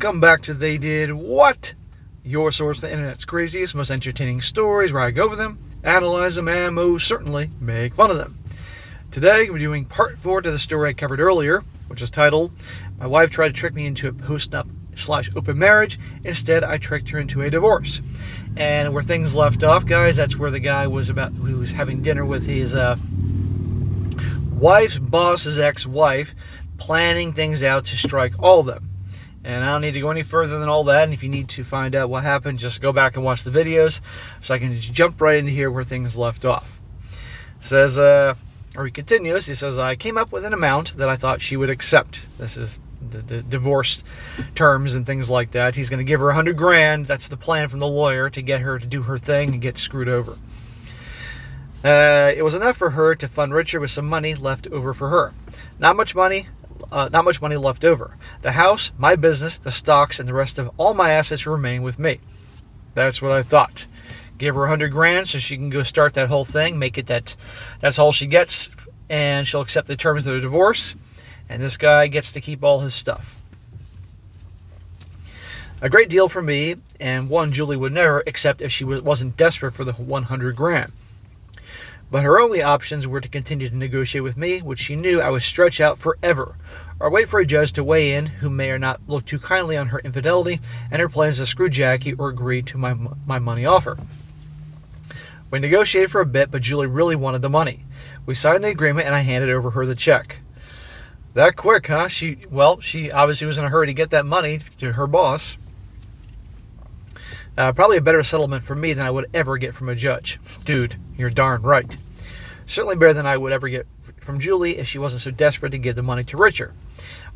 Welcome back to They Did What? Your source for the internet's craziest, most entertaining stories, where I go over them, analyze them, and most certainly make fun of them. Today, we're doing part 4 to the story I covered earlier, which is titled, My Wife Tried to Trick Me into a Post-Nup / Open Marriage. Instead, I tricked her into a divorce. And where things left off, guys, that's where the guy was having dinner with his wife's boss's ex-wife, planning things out to strike all of them. And I don't need to go any further than all that. And if you need to find out what happened, just go back and watch the videos. So I can just jump right into here where things left off. It says, he continues, he says, I came up with an amount that I thought she would accept. This is the divorce terms and things like that. He's going to give her $100,000. That's the plan from the lawyer to get her to do her thing and get screwed over. It was enough for her to fund Richard with some money left over for her. Not much money left over. The house, my business, the stocks, and the rest of all my assets remain with me. That's what I thought. Give her $100,000 so she can go start that whole thing, make it that's all she gets, and she'll accept the terms of the divorce, and this guy gets to keep all his stuff. A great deal for me, and one Julie would never accept if she wasn't desperate for the $100,000. But her only options were to continue to negotiate with me, which she knew I would stretch out forever, or wait for a judge to weigh in who may or not look too kindly on her infidelity and her plans to screw Jackie or agree to my money offer. We negotiated for a bit, but Julie really wanted the money. We signed the agreement and I handed over her the check. That quick, huh? She obviously was in a hurry to get that money to her boss. Probably a better settlement for me than I would ever get from a judge. Dude, you're darn right. Certainly better than I would ever get from Julie if she wasn't so desperate to give the money to Richard.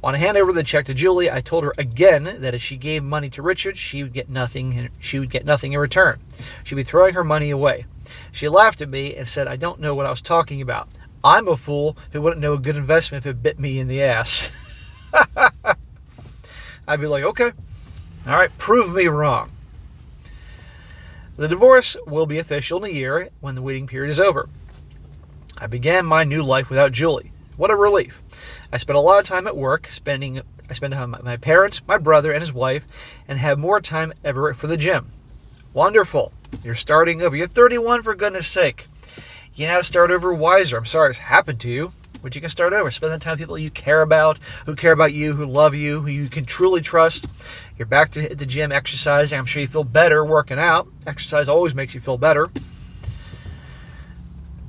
When I handed over the check to Julie, I told her again that if she gave money to Richard, she would get nothing in return. She'd be throwing her money away. She laughed at me and said I don't know what I was talking about. I'm a fool who wouldn't know a good investment if it bit me in the ass. I'd be like, okay, all right, prove me wrong. The divorce will be official in a year when the waiting period is over. I began my new life without Julie. What a relief. I spent a lot of time at work, I spent time with my parents, my brother, and his wife, and have more time ever for the gym. Wonderful. You're starting over. You're 31, for goodness sake. You know how to start over wiser. I'm sorry it's happened to you, but you can start over. Spend the time with people you care about, who care about you, who love you, who you can truly trust. You're back to the gym exercising. I'm sure you feel better working out. Exercise always makes you feel better.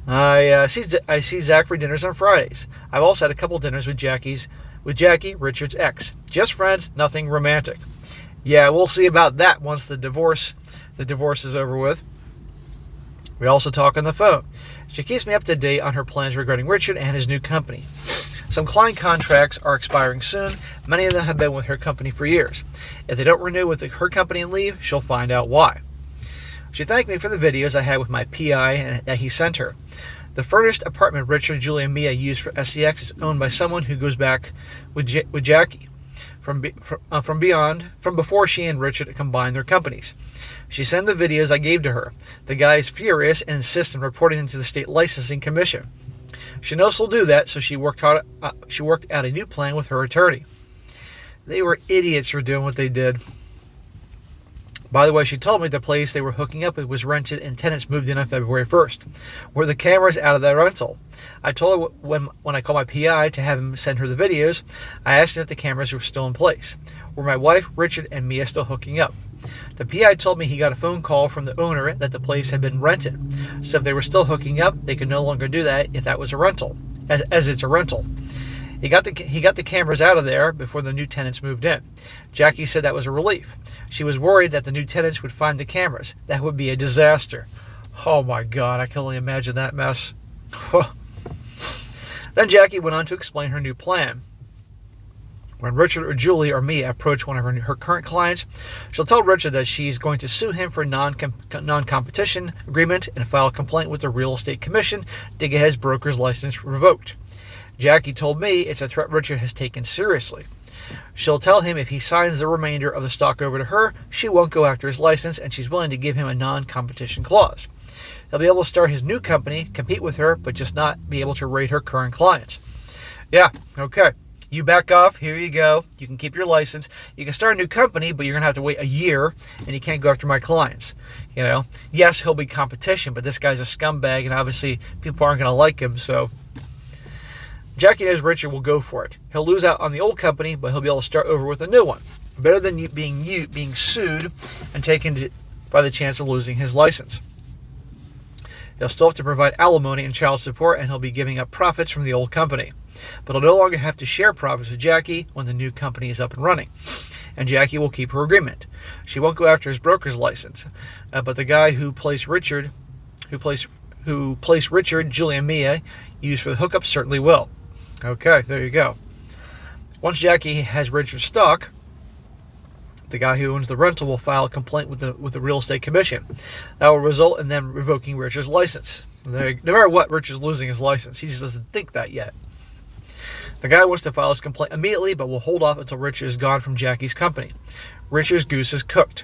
I see Zach for dinners on Fridays. I've also had a couple dinners with Jackie, Richard's ex. Just friends, nothing romantic. Yeah, we'll see about that once the divorce is over with. We also talk on the phone. She keeps me up to date on her plans regarding Richard and his new company. Some client contracts are expiring soon. Many of them have been with her company for years. If they don't renew with her company and leave, she'll find out why. She thanked me for the videos I had with my PI that he sent her. The furnished apartment Richard, Julie, and Mia use for SCX is owned by someone who goes back with Jackie from before she and Richard combined their companies. She sent the videos I gave to her. The guy is furious and insists on reporting them to the state licensing commission. She knows he'll do that, so she worked out a new plan with her attorney. They were idiots for doing what they did. By the way, she told me the place they were hooking up with was rented and tenants moved in on February 1st. Were the cameras out of that rental? I told her when I called my PI to have him send her the videos, I asked him if the cameras were still in place. Were my wife, Richard, and Mia still hooking up? The PI told me he got a phone call from the owner that the place had been rented. So if they were still hooking up, they could no longer do that if that was a rental, as it's a rental. He got the cameras out of there before the new tenants moved in. Jackie said that was a relief. She was worried that the new tenants would find the cameras. That would be a disaster. Oh my God, I can only imagine that mess. Then Jackie went on to explain her new plan. When Richard or Julie or me approach one of her current clients, she'll tell Richard that she's going to sue him for non-competition agreement and file a complaint with the Real Estate Commission to get his broker's license revoked. Jackie told me it's a threat Richard has taken seriously. She'll tell him if he signs the remainder of the stock over to her, she won't go after his license, and she's willing to give him a non-competition clause. He'll be able to start his new company, compete with her, but just not be able to rate her current clients. Yeah, okay. You back off, here you go. You can keep your license. You can start a new company, but you're going to have to wait a year, and you can't go after my clients. Yes, he'll be competition, but this guy's a scumbag, and obviously people aren't going to like him, so Jackie knows Richard will go for it. He'll lose out on the old company, but he'll be able to start over with a new one. Better than being sued and taken by the chance of losing his license. He'll still have to provide alimony and child support, and he'll be giving up profits from the old company. But he'll no longer have to share profits with Jackie when the new company is up and running. And Jackie will keep her agreement. She won't go after his broker's license. But the guy who placed Richard, Julie, and Mia used for the hookup certainly will. Okay, there you go. Once Jackie has Richard's stock, the guy who owns the rental will file a complaint with the real estate commission. That will result in them revoking Richard's license. No matter what, Richard's losing his license. He just doesn't think that yet. The guy wants to file his complaint immediately, but will hold off until Richard is gone from Jackie's company. Richard's goose is cooked.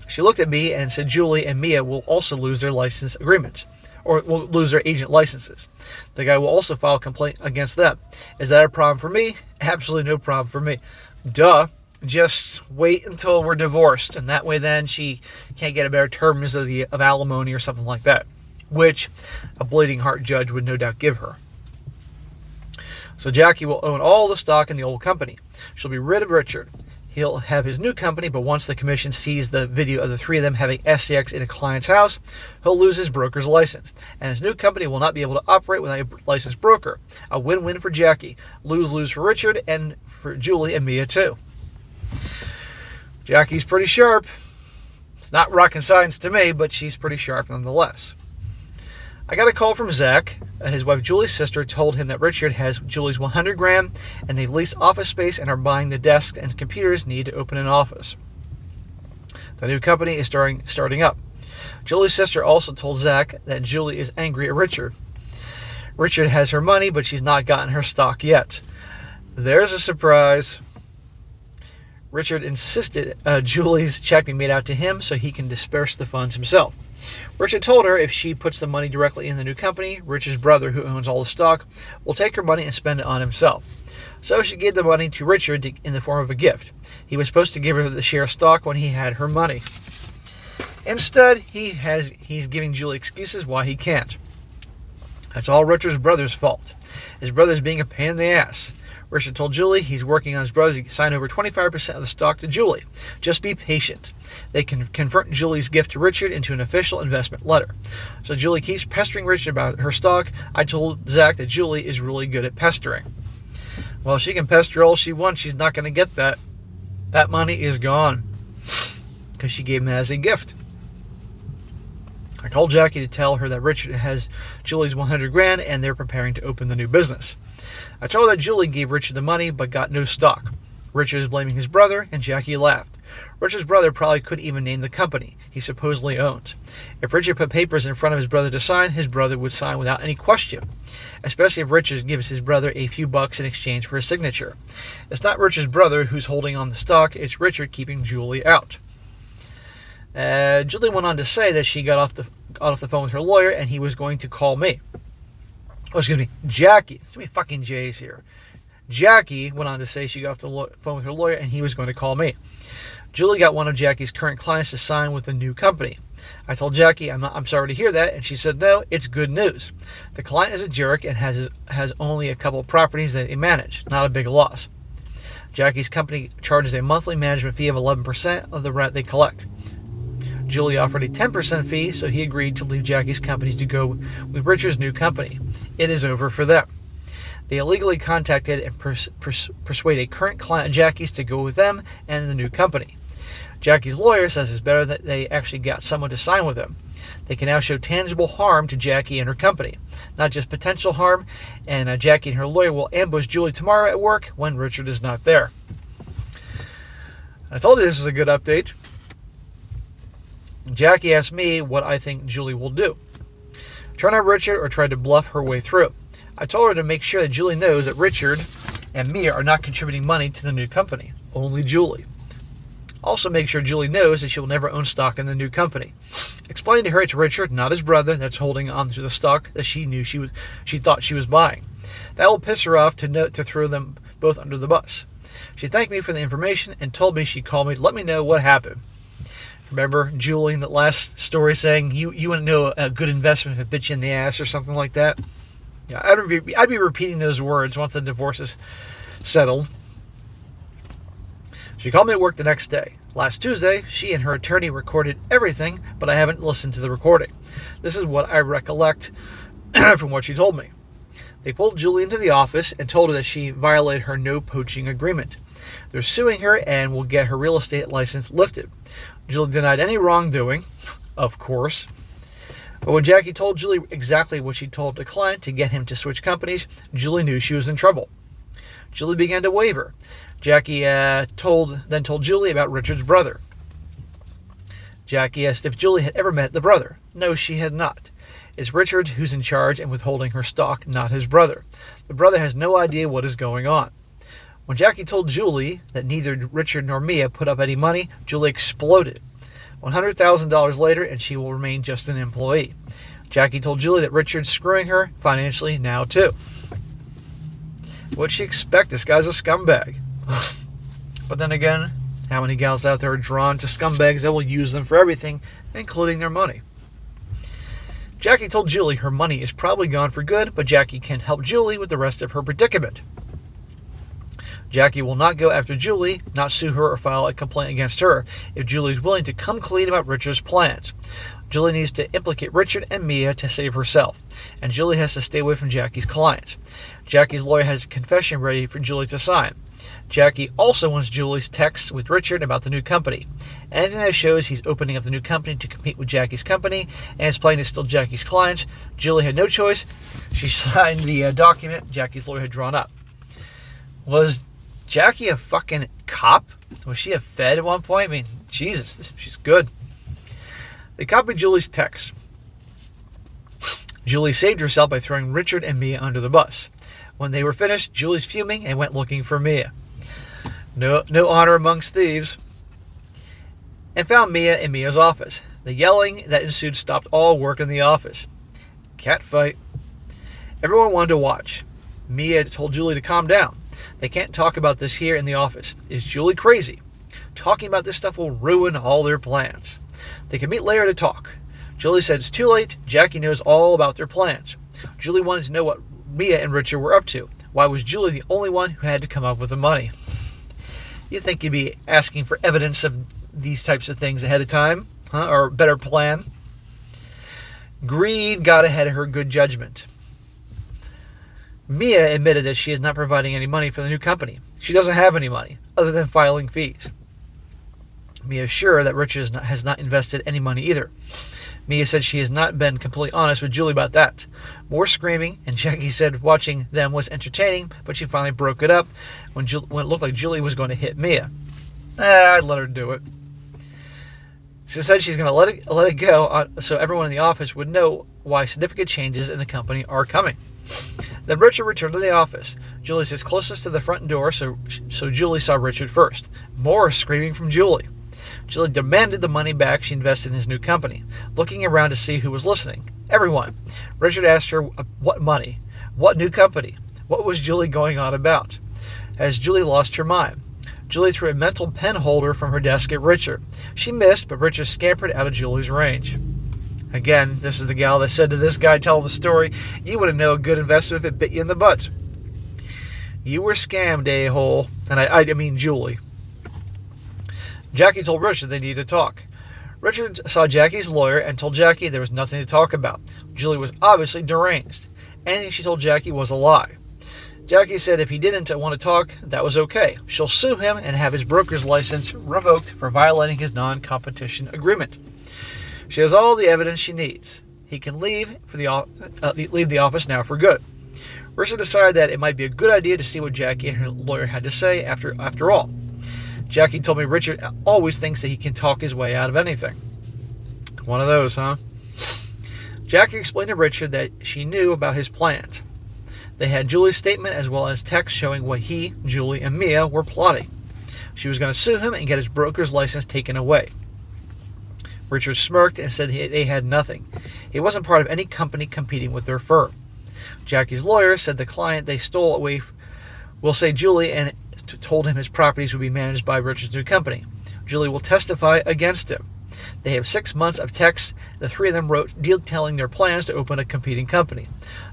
She looked at me and said Julie and Mia will also lose their license agreements, or will lose their agent licenses. The guy will also file a complaint against them. Is that a problem for me? Absolutely no problem for me. Duh. Just wait until we're divorced, and that way then she can't get a better terms of alimony or something like that, which a bleeding heart judge would no doubt give her. So Jackie will own all the stock in the old company. She'll be rid of Richard. He'll have his new company, but once the commission sees the video of the three of them having sex in a client's house, he'll lose his broker's license. And his new company will not be able to operate without a licensed broker. A win-win for Jackie. Lose-lose for Richard and for Julie and Mia too. Jackie's pretty sharp. It's not rocket science to me, but she's pretty sharp nonetheless. I got a call from Zach. His wife Julie's sister told him that Richard has Julie's $100,000 and they've leased office space and are buying the desks and computers needed to open an office. The new company is starting up. Julie's sister also told Zach that Julie is angry at Richard. Richard has her money, but she's not gotten her stock yet. There's a surprise. Richard insisted Julie's check be made out to him so he can disperse the funds himself. Richard told her if she puts the money directly in the new company, Richard's brother, who owns all the stock, will take her money and spend it on himself. So she gave the money to Richard in the form of a gift. He was supposed to give her the share of stock when he had her money. Instead, he's giving Julie excuses why he can't. That's all Richard's brother's fault. His brother's being a pain in the ass. Richard told Julie he's working on his brother to sign over 25% of the stock to Julie. Just be patient. They can convert Julie's gift to Richard into an official investment letter. So Julie keeps pestering Richard about her stock. I told Zach that Julie is really good at pestering. Well, she can pester all she wants. She's not going to get that. That money is gone because she gave him as a gift. I called Jackie to tell her that Richard has Julie's $100,000 and they're preparing to open the new business. I told her that Julie gave Richard the money but got no stock. Richard is blaming his brother, and Jackie laughed. Richard's brother probably couldn't even name the company he supposedly owns. If Richard put papers in front of his brother to sign, his brother would sign without any question, especially if Richard gives his brother a few bucks in exchange for his signature. It's not Richard's brother who's holding on the stock, it's Richard keeping Julie out. Julie went on to say that she got off the phone with her lawyer and he was going to call me. Oh, excuse me, Jackie. Too many fucking J's here. Jackie went on to say she got off the phone with her lawyer and he was going to call me. Julie got one of Jackie's current clients to sign with the new company. I told Jackie, I'm sorry to hear that, and she said, no, it's good news. The client is a jerk and has only a couple of properties that they manage, not a big loss. Jackie's company charges a monthly management fee of 11% of the rent they collect. Julie offered a 10% fee, so he agreed to leave Jackie's company to go with Richard's new company. It is over for them. They illegally contacted and persuaded a current client of Jackie's to go with them and the new company. Jackie's lawyer says it's better that they actually got someone to sign with them. They can now show tangible harm to Jackie and her company, not just potential harm, and Jackie and her lawyer will ambush Julie tomorrow at work when Richard is not there. I told you this is a good update. Jackie asked me what I think Julie will do. Turn on Richard or try to bluff her way through. I told her to make sure that Julie knows that Richard and Mia are not contributing money to the new company. Only Julie. Also make sure Julie knows that she will never own stock in the new company. Explain to her it's Richard, not his brother, that's holding on to the stock that she thought she was buying. That will piss her off to throw them both under the bus. She thanked me for the information and told me she'd call me to let me know what happened. Remember Julie in the last story saying you wouldn't know a good investment if it bit you in the ass or something like that? Yeah, I'd be repeating those words once the divorce is settled. She called me at work the next day. Last Tuesday, she and her attorney recorded everything, but I haven't listened to the recording. This is what I recollect from what she told me. They pulled Julie into the office and told her that she violated her no poaching agreement. They're suing her and will get her real estate license lifted. Julie denied any wrongdoing, of course. But when Jackie told Julie exactly what she told the client to get him to switch companies, Julie knew she was in trouble. Julie began to waver. Jackie then told Julie about Richard's brother. Jackie asked if Julie had ever met the brother. No, she had not. It's Richard who's in charge and withholding her stock, not his brother. The brother has no idea what is going on. When Jackie told Julie that neither Richard nor Mia put up any money, Julie exploded. $100,000 later, and she will remain just an employee. Jackie told Julie that Richard's screwing her financially now, too. What'd she expect? This guy's a scumbag. But then again, how many gals out there are drawn to scumbags that will use them for everything, including their money? Jackie told Julie her money is probably gone for good, but Jackie can help Julie with the rest of her predicament. Jackie will not go after Julie, not sue her or file a complaint against her, if Julie is willing to come clean about Richard's plans. Julie needs to implicate Richard and Mia to save herself, and Julie has to stay away from Jackie's clients. Jackie's lawyer has a confession ready for Julie to sign. Jackie also wants Julie's texts with Richard about the new company. Anything that shows he's opening up the new company to compete with Jackie's company and is planning to steal Jackie's clients, Julie had no choice. She signed the document Jackie's lawyer had drawn up. Was Jackie a fucking cop? Was she a fed at one point? I mean, Jesus, she's good. They copied Julie's text. Julie saved herself by throwing Richard and Mia under the bus. When they were finished, Julie's fuming and went looking for Mia. No honor amongst thieves. And found Mia in Mia's office. The yelling that ensued stopped all work in the office. Cat fight. Everyone wanted to watch. Mia told Julie to calm down. They can't talk about this here in the office. Is Julie crazy? Talking about this stuff will ruin all their plans. They can meet later to talk. Julie said it's too late. Jackie knows all about their plans. Julie wanted to know what Mia and Richard were up to. Why was Julie the only one who had to come up with the money? You'd think you'd be asking for evidence of these types of things ahead of time, huh? Or a better plan. Greed got ahead of her good judgment. Mia admitted that she is not providing any money for the new company. She doesn't have any money, other than filing fees. Mia is sure that Richard has not invested any money either. Mia said she has not been completely honest with Julie about that. More screaming, and Jackie said watching them was entertaining, but she finally broke it up when it looked like Julie was going to hit Mia. I'd let her do it. She said she's going to let it go so everyone in the office would know why significant changes in the company are coming. Then Richard returned to the office. Julie sits closest to the front door, so Julie saw Richard first. More screaming from Julie. Julie demanded the money back she invested in his new company, looking around to see who was listening. Everyone. Richard asked her what money, what new company, what was Julie going on about. Has Julie lost her mind? Julie threw a mental pen holder from her desk at Richard. She missed, but Richard scampered out of Julie's range. Again, this is the gal that said to this guy telling the story, you wouldn't know a good investment if it bit you in the butt. You were scammed, a-hole. And I mean Julie. Jackie told Richard they needed to talk. Richard saw Jackie's lawyer and told Jackie there was nothing to talk about. Julie was obviously deranged. Anything she told Jackie was a lie. Jackie said if he didn't want to talk, that was okay. She'll sue him and have his broker's license revoked for violating his non-competition agreement. She has all the evidence she needs. He can leave the office now for good. Richard decided that it might be a good idea to see what Jackie and her lawyer had to say after all. Jackie told me Richard always thinks that he can talk his way out of anything. One of those, huh? Jackie explained to Richard that she knew about his plans. They had Julie's statement as well as text showing what he, Julie, and Mia were plotting. She was going to sue him and get his broker's license taken away. Richard smirked and said they had nothing. He wasn't part of any company competing with their firm. Jackie's lawyer said the client they stole away We'll say Julie and told him his properties would be managed by Richard's new company. Julie will testify against him. They have 6 months of text. The three of them wrote detailing their plans to open a competing company.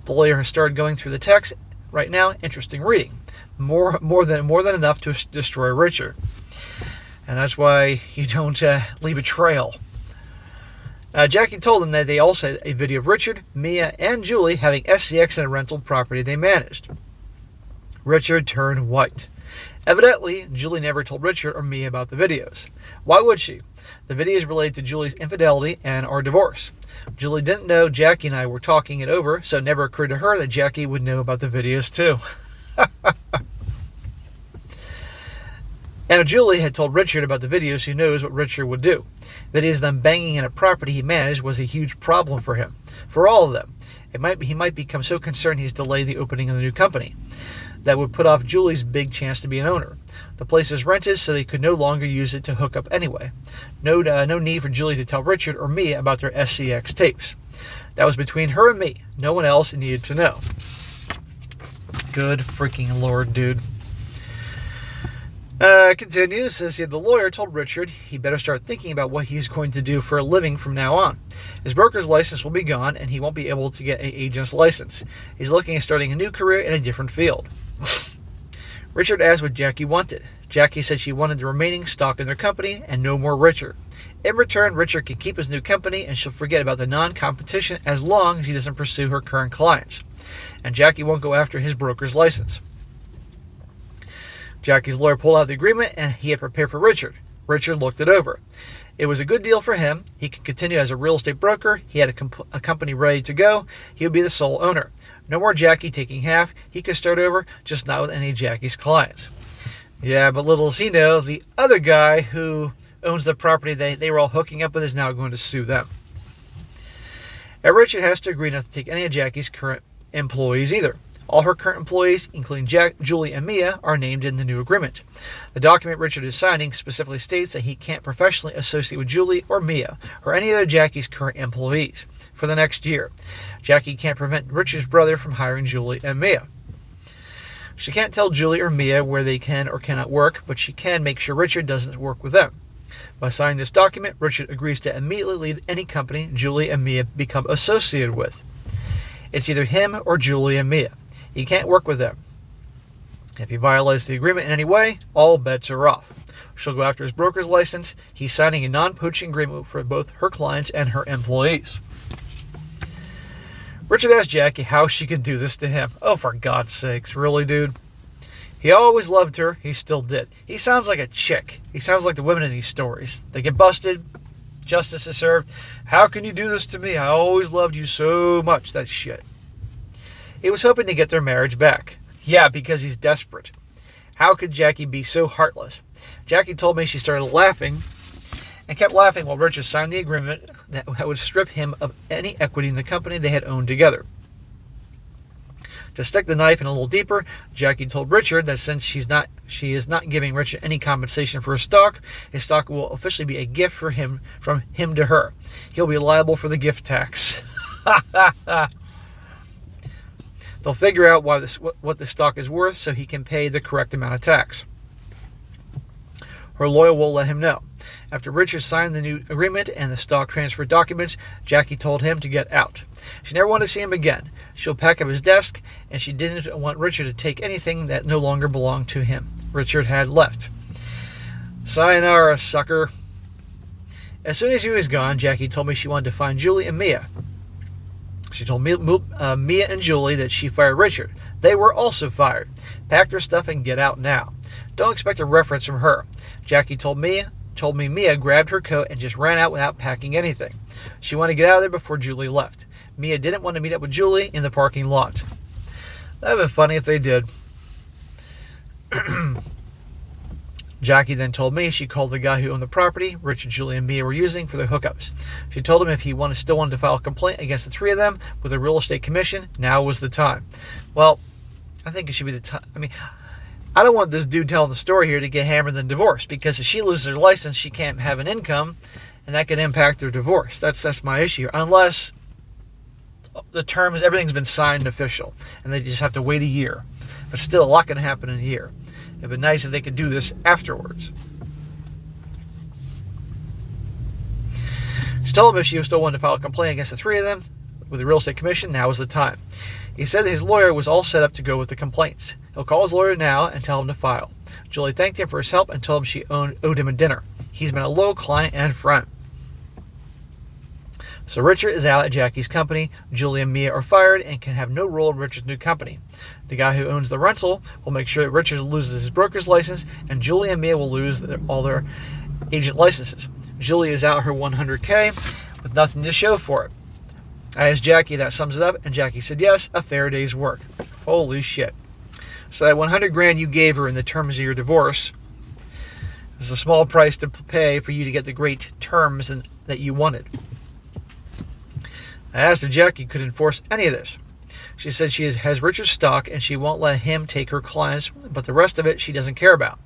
The lawyer has started going through the text right now. Interesting reading. More than enough to destroy Richard. And that's why you don't leave a trail. Jackie told them that they also had a video of Richard, Mia, and Julie having SCX in a rental property they managed. Richard turned white. Evidently, Julie never told Richard or Mia about the videos. Why would she? The videos related to Julie's infidelity and our divorce. Julie didn't know Jackie and I were talking it over, so it never occurred to her that Jackie would know about the videos too. And if Julie had told Richard about the videos, who knows what Richard would do. Videos of them banging in a property he managed was a huge problem for him. For all of them. He might become so concerned he's delayed the opening of the new company. That would put off Julie's big chance to be an owner. The place is rented, so they could no longer use it to hook up anyway. No need for Julie to tell Richard or me about their SCX tapes. That was between her and me. No one else needed to know. Good freaking Lord, dude. Continues, says the lawyer told Richard he better start thinking about what he's going to do for a living from now on. His broker's license will be gone, and he won't be able to get an agent's license. He's looking at starting a new career in a different field. Richard asked what Jackie wanted. Jackie said she wanted the remaining stock in their company and no more Richard. In return, Richard can keep his new company and she'll forget about the non-competition as long as he doesn't pursue her current clients. And Jackie won't go after his broker's license. Jackie's lawyer pulled out the agreement and he had prepared for Richard. Richard looked it over. It was a good deal for him. He could continue as a real estate broker. He had a company ready to go. He would be the sole owner. No more Jackie taking half. He could start over, just not with any of Jackie's clients. Yeah, but little does he know, the other guy who owns the property they were all hooking up with is now going to sue them. And Richard has to agree not to take any of Jackie's current employees either. All her current employees, including Julie and Mia, are named in the new agreement. The document Richard is signing specifically states that he can't professionally associate with Julie or Mia or any other Jackie's current employees for the next year. Jackie can't prevent Richard's brother from hiring Julie and Mia. She can't tell Julie or Mia where they can or cannot work, but she can make sure Richard doesn't work with them. By signing this document, Richard agrees to immediately leave any company Julie and Mia become associated with. It's either him or Julie and Mia. He can't work with them. If he violates the agreement in any way, all bets are off. She'll go after his broker's license. He's signing a non-poaching agreement for both her clients and her employees. Richard asked Jackie how she could do this to him. Oh, for God's sakes, really, dude? He always loved her. He still did. He sounds like a chick. He sounds like the women in these stories. They get busted. Justice is served. How can you do this to me? I always loved you so much. That shit. He was hoping to get their marriage back. Yeah, because he's desperate. How could Jackie be so heartless? Jackie told me she started laughing and kept laughing while Richard signed the agreement that would strip him of any equity in the company they had owned together. To stick the knife in a little deeper, Jackie told Richard that since she is not giving Richard any compensation for his stock will officially be a gift from him to her. He'll be liable for the gift tax. They'll figure out what the stock is worth so he can pay the correct amount of tax. Her lawyer will let him know. After Richard signed the new agreement and the stock transfer documents, Jackie told him to get out. She never wanted to see him again. She'll pack up his desk, and she didn't want Richard to take anything that no longer belonged to him. Richard had left. Sayonara, sucker. As soon as he was gone, Jackie told me she wanted to find Julie and Mia. She told Mia and Julie that she fired Richard. They were also fired. Pack their stuff and get out now. Don't expect a reference from her. Jackie told me Mia grabbed her coat and just ran out without packing anything. She wanted to get out of there before Julie left. Mia didn't want to meet up with Julie in the parking lot. That would have been funny if they did. Jackie then told me she called the guy who owned the property Richard, Julie, and Mia were using for their hookups. She told him if he still wanted to file a complaint against the three of them with the real estate commission, now was the time. Well, I think it should be the time. I mean, I don't want this dude telling the story here to get hammered and divorced, because if she loses her license, she can't have an income, and that could impact their divorce. That's my issue. Unless the terms, everything's been signed and official, and they just have to wait a year. But still, a lot can happen in a year. It'd be nice if they could do this afterwards. She told him if she still wanted to file a complaint against the three of them with the real estate commission, now was the time. He said that his lawyer was all set up to go with the complaints. He'll call his lawyer now and tell him to file. Julie thanked him for his help and told him she owed him a dinner. He's been a loyal client and friend. So Richard is out at Jackie's company. Julie and Mia are fired and can have no role in Richard's new company. The guy who owns the rental will make sure that Richard loses his broker's license, and Julie and Mia will lose all their agent licenses. Julie is out her $100K with nothing to show for it. I asked Jackie, that sums it up, and Jackie said yes, a fair day's work. Holy shit. So that $100,000 you gave her in the terms of your divorce is a small price to pay for you to get the great terms that you wanted. I asked if Jackie could enforce any of this. She said she has Richard's stock and she won't let him take her clients, but the rest of it she doesn't care about.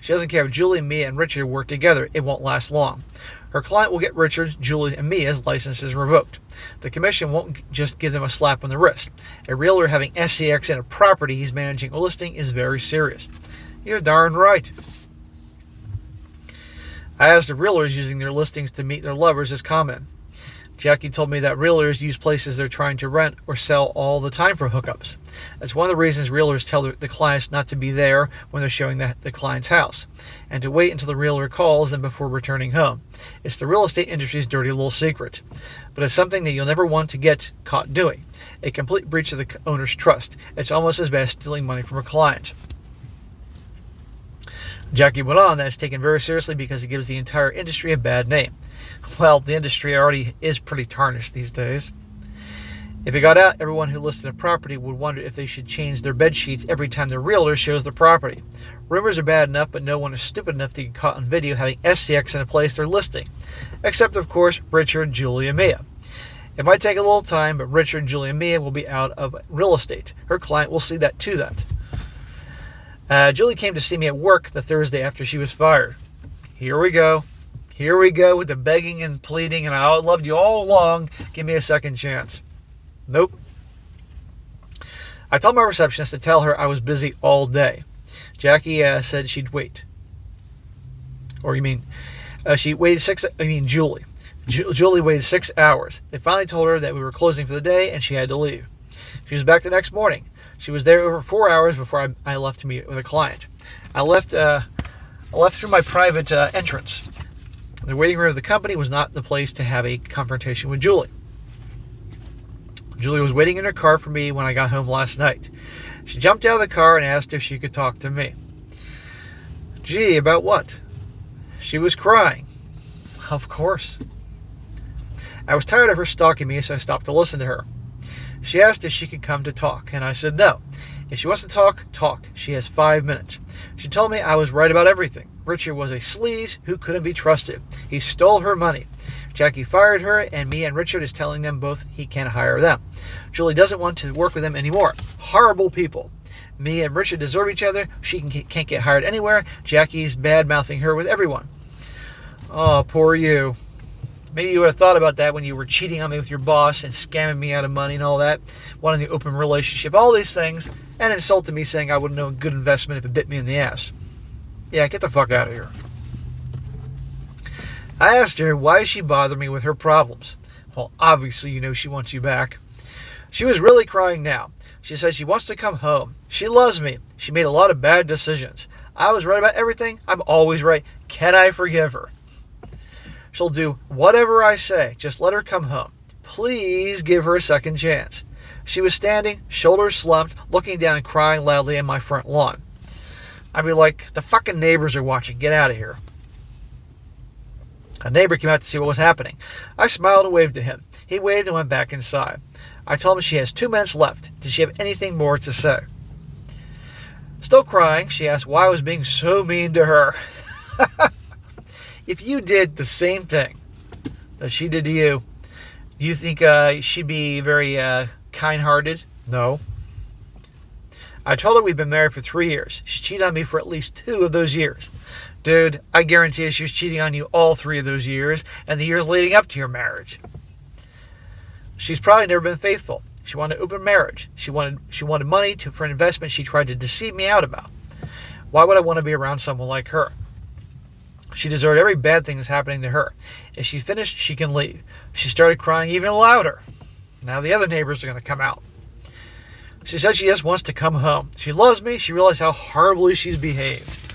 She doesn't care if Julie, Mia, and Richard work together. It won't last long. Her client will get Richard's, Julie, and Mia's licenses revoked. The commission won't just give them a slap on the wrist. A realtor having SCX in a property he's managing or listing is very serious. You're darn right. I asked if realtors using their listings to meet their lovers is common. Jackie told me that realtors use places they're trying to rent or sell all the time for hookups. That's one of the reasons realtors tell the clients not to be there when they're showing the client's house, and to wait until the realtor calls them before returning home. It's the real estate industry's dirty little secret, but it's something that you'll never want to get caught doing. A complete breach of the owner's trust. It's almost as bad as stealing money from a client. Jackie went on that it's taken very seriously because it gives the entire industry a bad name. Well, the industry already is pretty tarnished these days. If it got out, everyone who listed a property would wonder if they should change their bed sheets every time the realtor shows the property. Rumors are bad enough, but no one is stupid enough to get caught on video having SCX in a place they're listing. Except, of course, Richard, Julie, and Mia. It might take a little time, but Richard, Julie, and Mia will be out of real estate. Her client will see that to that. Julie came to see me at work the Thursday after she was fired. Here we go. Here we go with the begging and pleading, and I loved you all along. Give me a second chance. Nope. I told my receptionist to tell her I was busy all day. Jackie said she'd wait. Or you mean, she waited Julie. Julie waited 6 hours. They finally told her that we were closing for the day, and she had to leave. She was back the next morning. She was there over 4 hours before I left to meet with a client. I left through my private entrance. The waiting room of the company was not the place to have a confrontation with Julie. Julie was waiting in her car for me when I got home last night. She jumped out of the car and asked if she could talk to me. Gee, about what? She was crying. Of course. I was tired of her stalking me, so I stopped to listen to her. She asked if she could come to talk, and I said no. If she wants to talk, talk. She has 5 minutes. She told me I was right about everything. Richard was a sleaze who couldn't be trusted. He stole her money. Jackie fired her, and me and Richard is telling them both he can't hire them. Julie doesn't want to work with them anymore. Horrible people. Me and Richard deserve each other. She can't get hired anywhere. Jackie's bad-mouthing her with everyone. Oh, poor you. Maybe you would have thought about that when you were cheating on me with your boss and scamming me out of money and all that, wanting the open relationship, all these things, and insulted me saying I wouldn't know a good investment if it bit me in the ass. Yeah, get the fuck out of here. I asked her why she bothered me with her problems. Well, obviously you know she wants you back. She was really crying now. She said she wants to come home. She loves me. She made a lot of bad decisions. I was right about everything. I'm always right. Can I forgive her? She'll do whatever I say. Just let her come home. Please give her a second chance. She was standing, shoulders slumped, looking down and crying loudly on my front lawn. I'd be like, the fucking neighbors are watching. Get out of here. A neighbor came out to see what was happening. I smiled and waved to him. He waved and went back inside. I told him she has 2 minutes left. Did she have anything more to say? Still crying, she asked why I was being so mean to her. If you did the same thing that she did to you, do you think she'd be very kind-hearted? No. I told her we'd been married for 3 years. She cheated on me for at least 2 of those years. Dude, I guarantee you she was cheating on you all 3 of those years and the years leading up to your marriage. She's probably never been faithful. She wanted an open marriage. She wanted money for an investment she tried to deceive me out about. Why would I want to be around someone like her? She deserved every bad thing that's happening to her. If she finished, she can leave. She started crying even louder. Now the other neighbors are going to come out. She said she just wants to come home. She loves me. She realized how horribly she's behaved.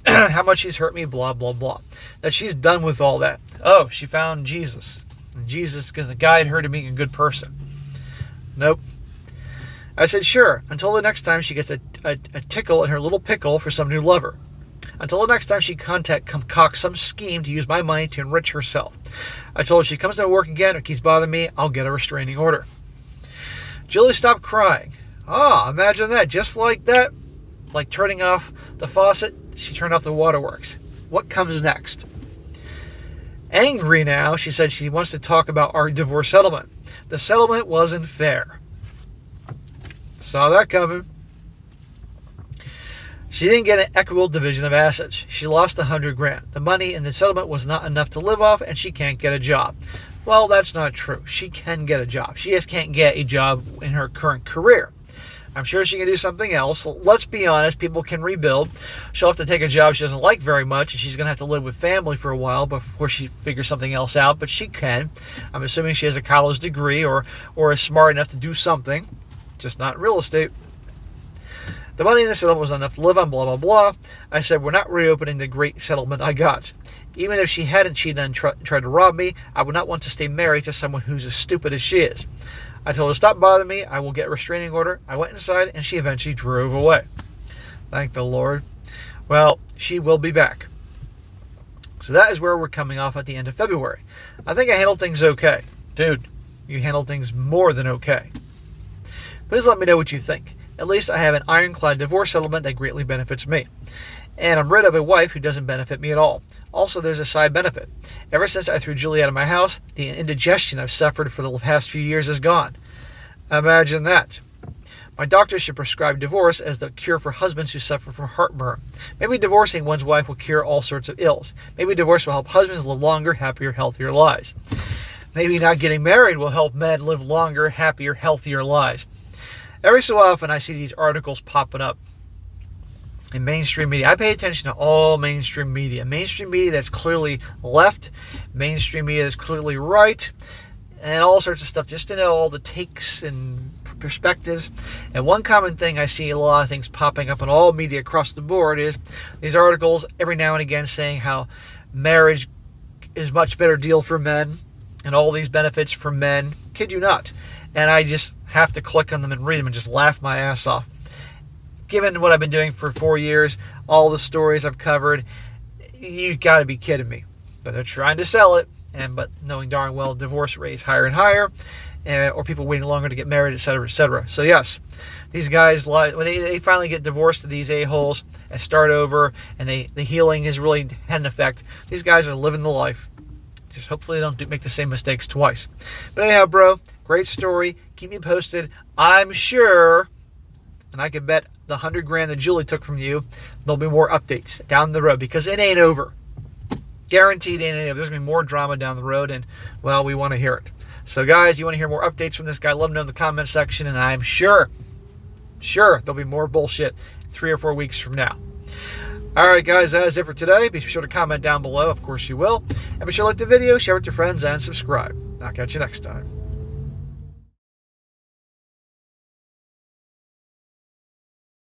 How much she's hurt me, blah, blah, blah. That she's done with all that. Oh, she found Jesus. And Jesus is going to guide her to being a good person. Nope. I said, sure, until the next time she gets a tickle in her little pickle for some new lover. Until the next time she concocts some scheme to use my money to enrich herself. I told her if she comes to work again or keeps bothering me, I'll get a restraining order. Julie stopped crying. Ah, imagine that. Just like that. Like turning off the faucet, she turned off the waterworks. What comes next? Angry now, she said she wants to talk about our divorce settlement. The settlement wasn't fair. Saw that coming. She didn't get an equitable division of assets. She lost $100,000. The money in the settlement was not enough to live off, and she can't get a job. Well, that's not true. She can get a job. She just can't get a job in her current career. I'm sure she can do something else. Let's be honest, people can rebuild. She'll have to take a job she doesn't like very much, and she's going to have to live with family for a while before she figures something else out, but she can. I'm assuming she has a college degree or is smart enough to do something, just not real estate. The money in the settlement was enough to live on, blah, blah, blah. I said, we're not reopening the great settlement I got. Even if she hadn't cheated and tried to rob me, I would not want to stay married to someone who's as stupid as she is. I told her, stop bothering me. I will get a restraining order. I went inside, and she eventually drove away. Thank the Lord. Well, she will be back. So that is where we're coming off at the end of February. I think I handled things okay. Dude, you handled things more than okay. Please let me know what you think. At least I have an ironclad divorce settlement that greatly benefits me. And I'm rid of a wife who doesn't benefit me at all. Also, there's a side benefit. Ever since I threw Julie out of my house, the indigestion I've suffered for the past few years is gone. Imagine that. My doctor should prescribe divorce as the cure for husbands who suffer from heartburn. Maybe divorcing one's wife will cure all sorts of ills. Maybe divorce will help husbands live longer, happier, healthier lives. Maybe not getting married will help men live longer, happier, healthier lives. Every so often I see these articles popping up in mainstream media. I pay attention to all mainstream media. Mainstream media that's clearly left, mainstream media that's clearly right, and all sorts of stuff just to know all the takes and perspectives. And one common thing I see a lot of things popping up in all media across the board is these articles every now and again saying how marriage is a much better deal for men and all these benefits for men. Kid you not. And I just have to click on them and read them and just laugh my ass off. Given what I've been doing for 4 years, all the stories I've covered, you got to be kidding me. But they're trying to sell it, but knowing darn well divorce rates higher and higher, or people waiting longer to get married, etc., etc. So yes, these guys, when they finally get divorced, these a-holes, and start over, and the healing has really had an effect, these guys are living the life. Just hopefully they don't make the same mistakes twice. But anyhow, bro, great story. Keep me posted. I'm sure, and I can bet the $100,000 that Julie took from you, there'll be more updates down the road because it ain't over. Guaranteed it ain't over. There's going to be more drama down the road, and, well, we want to hear it. So, guys, you want to hear more updates from this guy, let me know in the comment section, and I'm sure there'll be more bullshit 3 or 4 weeks from now. All right, guys, that is it for today. Be sure to comment down below. Of course you will. And be sure to like the video, share it with your friends, and subscribe. I'll catch you next time.